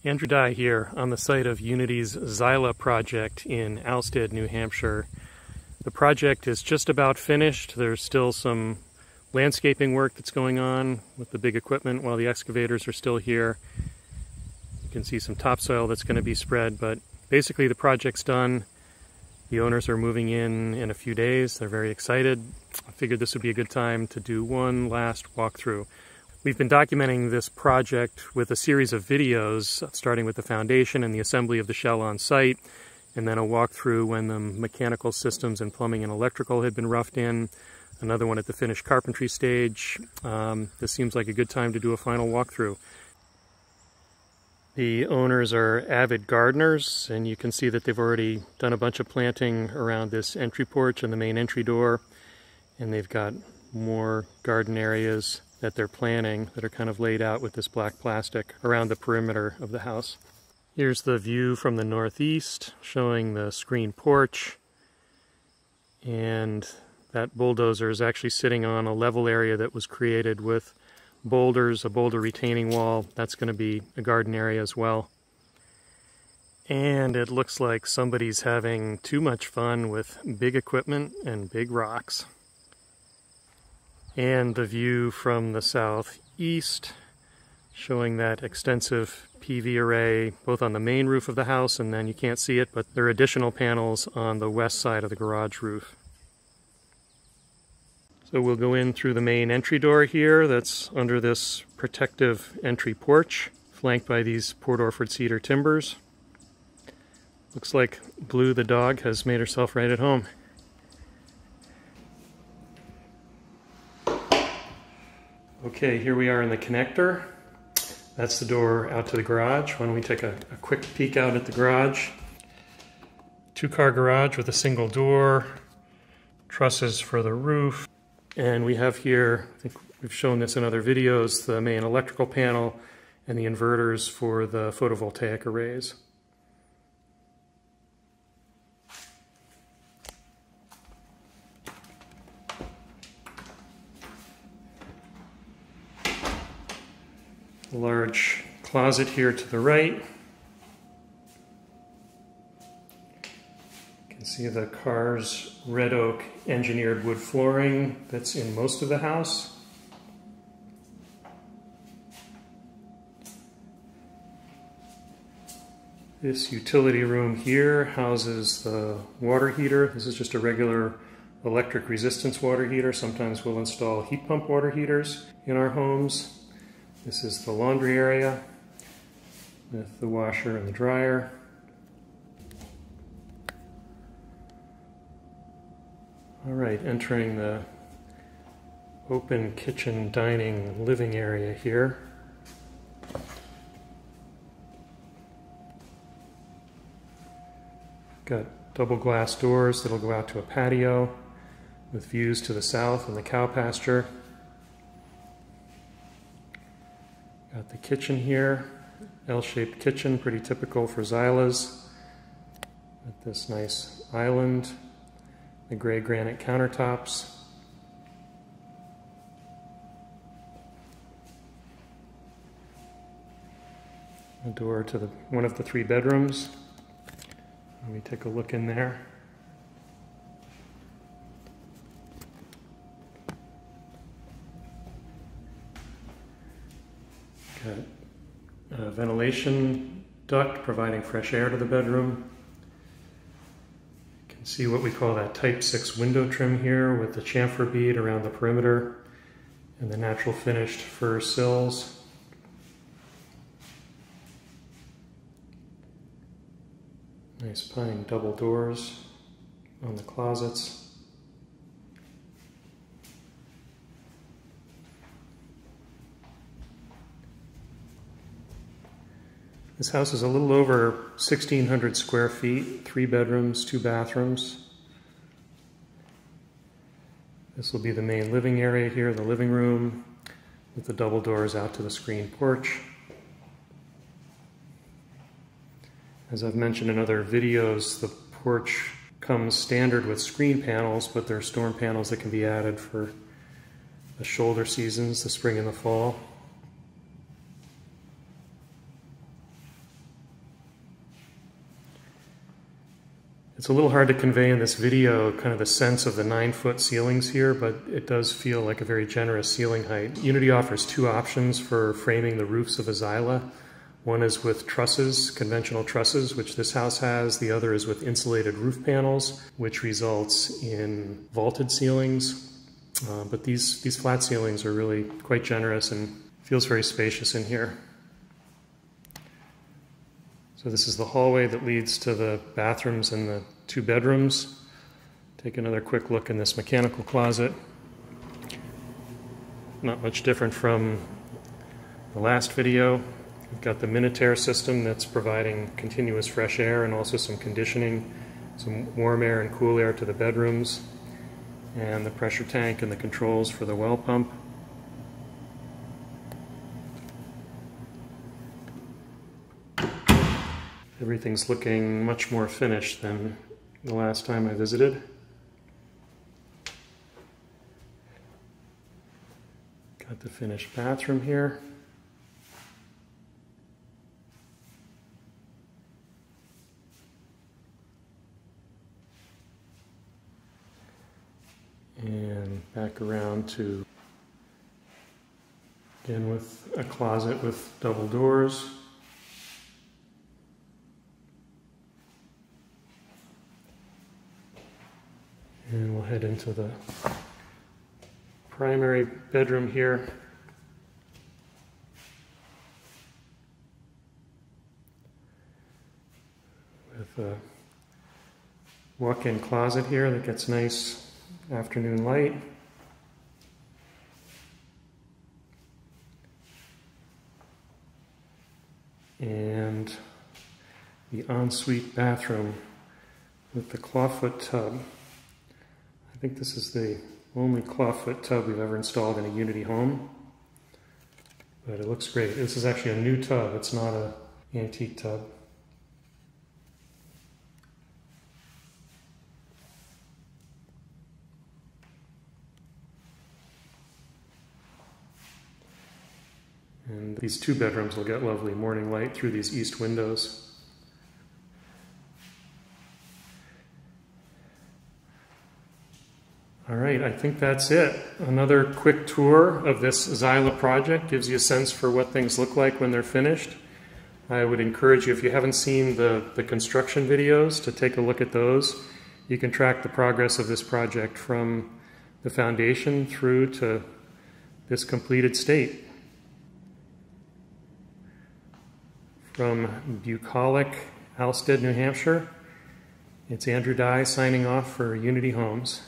Andrew Dye here on the site of Unity's Xyla project in Alstead, New Hampshire. The project is just about finished. There's still some landscaping work that's going on with the big equipment while the excavators are still here. You can see some topsoil that's going to be spread, but basically the project's done. The owners are moving in a few days. They're very excited. I figured this would be a good time to do one last walkthrough. We've been documenting this project with a series of videos, starting with the foundation and the assembly of the shell on site, and then a walkthrough when the mechanical systems and plumbing and electrical had been roughed in, another one at the finished carpentry stage. This seems like a good time to do a final walkthrough. The owners are avid gardeners, and you can see that they've already done a bunch of planting around this entry porch and the main entry door, and they've got more garden areas that they're planning that are kind of laid out with this black plastic around the perimeter of the house. Here's the view from the northeast showing the screen porch, and that bulldozer is actually sitting on a level area that was created with boulders, a boulder retaining wall. That's going to be a garden area as well. And it looks like somebody's having too much fun with big equipment and big rocks. And the view from the southeast showing that extensive PV array both on the main roof of the house, and then you can't see it, but there are additional panels on the west side of the garage roof. So we'll go in through the main entry door here that's under this protective entry porch, flanked by these Port Orford cedar timbers. Looks like Blue the dog has made herself right at home. Okay, here we are in the connector. That's the door out to the garage. Why don't we take a quick peek out at the garage. Two-car garage with a single door, trusses for the roof. And we have here, I think we've shown this in other videos, the main electrical panel and the inverters for the photovoltaic arrays. A large closet here to the right. You can see the car's red oak engineered wood flooring that's in most of the house. This utility room here houses the water heater. This is just a regular electric resistance water heater. Sometimes we'll install heat pump water heaters in our homes. This is the laundry area with the washer and the dryer. All right, entering the open kitchen, dining, living area here. Got double glass doors that'll go out to a patio with views to the south and the cow pasture. Got the kitchen here, L-shaped kitchen, pretty typical for Xylas. With this nice island, the gray granite countertops. A door to one of the three bedrooms. Let me take a look in there. Got a ventilation duct providing fresh air to the bedroom. You can see what we call that Type 6 window trim here with the chamfer bead around the perimeter and the natural finished fir sills. Nice pine double doors on the closets. This house is a little over 1,600 square feet, 3 bedrooms, 2 bathrooms. This will be the main living area here, the living room, with the double doors out to the screen porch. As I've mentioned in other videos, the porch comes standard with screen panels, but there are storm panels that can be added for the shoulder seasons, the spring and the fall. It's a little hard to convey in this video kind of the sense of the 9-foot ceilings here, but it does feel like a very generous ceiling height. Unity offers two options for framing the roofs of a Xyla. One is with trusses, conventional trusses, which this house has. The other is with insulated roof panels, which results in vaulted ceilings. But these flat ceilings are really quite generous and feels very spacious in here. So this is the hallway that leads to the bathrooms and the 2 bedrooms. Take another quick look in this mechanical closet. Not much different from the last video. We've got the Minotaur system that's providing continuous fresh air and also some conditioning, some warm air and cool air to the bedrooms, and the pressure tank and the controls for the well pump. Everything's looking much more finished than the last time I visited. Got the finished bathroom here. And back around to, again with a closet with double doors. And we'll head into the primary bedroom here. With a walk-in closet here that gets nice afternoon light. And the ensuite bathroom with the clawfoot tub. I think this is the only clawfoot tub we've ever installed in a Unity home, but it looks great. This is actually a new tub, it's not an antique tub. And these 2 bedrooms will get lovely morning light through these east windows. All right, I think that's it. Another quick tour of this Xyla project gives you a sense for what things look like when they're finished. I would encourage you, if you haven't seen the construction videos, to take a look at those. You can track the progress of this project from the foundation through to this completed state. From bucolic Alstead, New Hampshire, it's Andrew Dye signing off for Unity Homes.